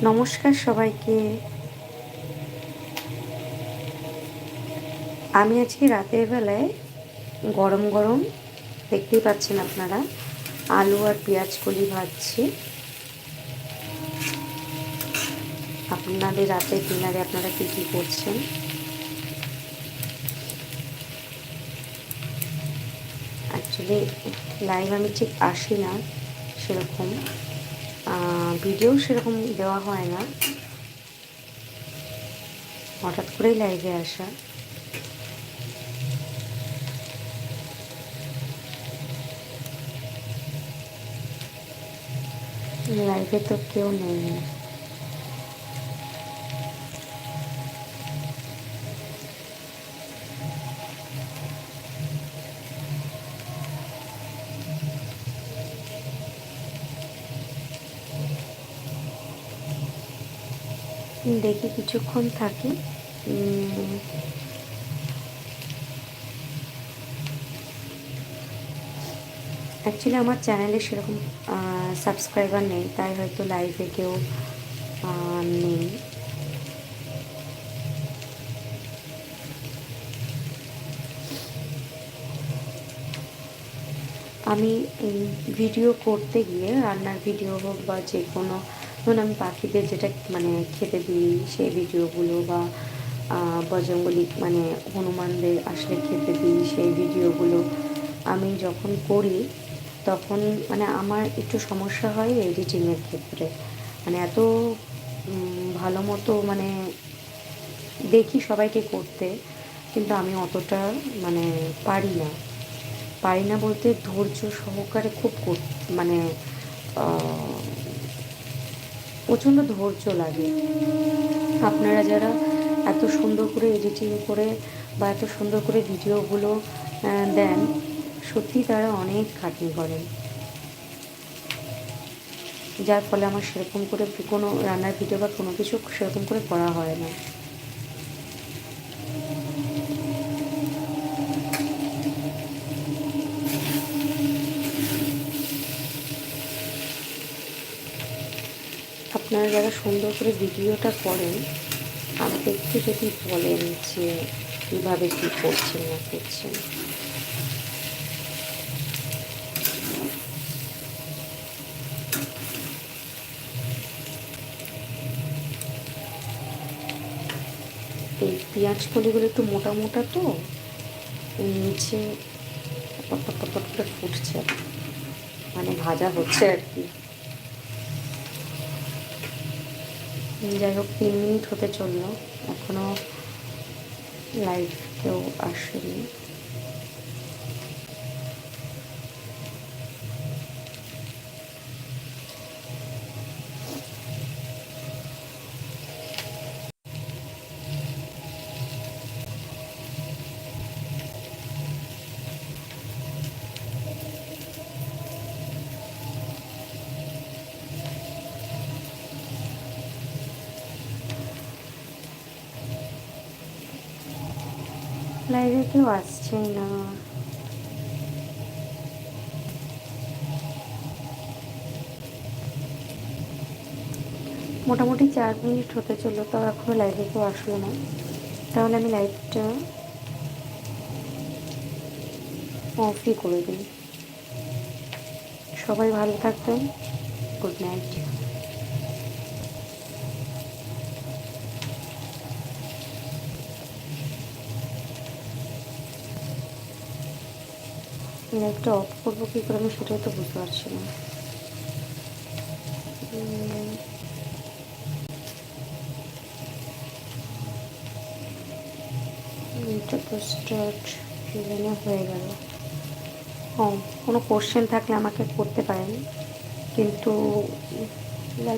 নমস্কার সবাইকে। আমি আজকে রাতের বেলায় গরম গরম দেখতেই পাচ্ছেন আপনারা, আলু আর পেঁয়াজ কলি ভাজছি। আপনাদের রাতের ডিনারে আপনারা কী কী করছেন? অ্যাকচুয়ালি লাইভ আমি ঠিক আসি না সেরকম, ভিডিও সেরকম দেওয়া হয় না, হঠাৎ করেই লাইভে আসা। লাইভে তো কেউ নেই। দেখি কিছুক্ষণ থাকি। অ্যাকচুয়ালি আমার চ্যানেলে সেরকম সাবস্ক্রাইবার নেই, তাই হয়তো লাইভে কেউ নেই। আমি এই ভিডিও করতে গিয়ে, রান্নার ভিডিও হোক বা যে কোনো, ধরুন আমি পাখিদের যেটা মানে খেতে দিই সেই ভিডিওগুলো, বা বজরঙ্গলি মানে হনুমানদের আসলে খেতে দিই সেই ভিডিওগুলো আমি যখন করি, তখন মানে আমার একটু সমস্যা হয় এডিটিংয়ের ক্ষেত্রে। মানে এত ভালো মতো মানে দেখি সবাইকে করতে, কিন্তু আমি অতটা মানে পারি না বলতে ধৈর্য সহকারে খুব মানে প্রচণ্ড ধৈর্য লাগে। আপনারা যারা এত সুন্দর করে এডিটিং করে বা এত সুন্দর করে ভিডিওগুলো দেন, সত্যি তারা অনেক খাটনি করেন, যার ফলে আমার সেরকম করে কোনো রান্নার ভিডিও বা কোনো কিছু সেরকম করে করা হয় না। আপনারা যারা সুন্দর করে ভিডিওটা করেন, আমাকে একটু যদি বলেন যে কীভাবে কী করছেন না করছেন। এই পেঁয়াজ কলিগুলো একটু মোটা মোটা, তো নিচে পটপট পটপট করে ফুটছে, মানে ভাজা হচ্ছে আর কি। যাই হোক, 3 মিনিট হতে চললো, এখনও লাইভ কেউ আসেনি। লাইভে কেউ আসছেই না। মোটামুটি 4 মিনিট হতে চললো, তাও এখনও লাইভে কেউ আসলো না। তাহলে আমি লাইভটা অফই করে দিই। সবাই ভালো থাকবেন। Good night. লাইভটা অফ করবো কী করে আমি সেটাই তো বুঝতে পারছি না। এটা তো স্টার্ট হয়ে গেল। কোনো কোশ্চেন থাকলে আমাকে করতে পারেন, কিন্তু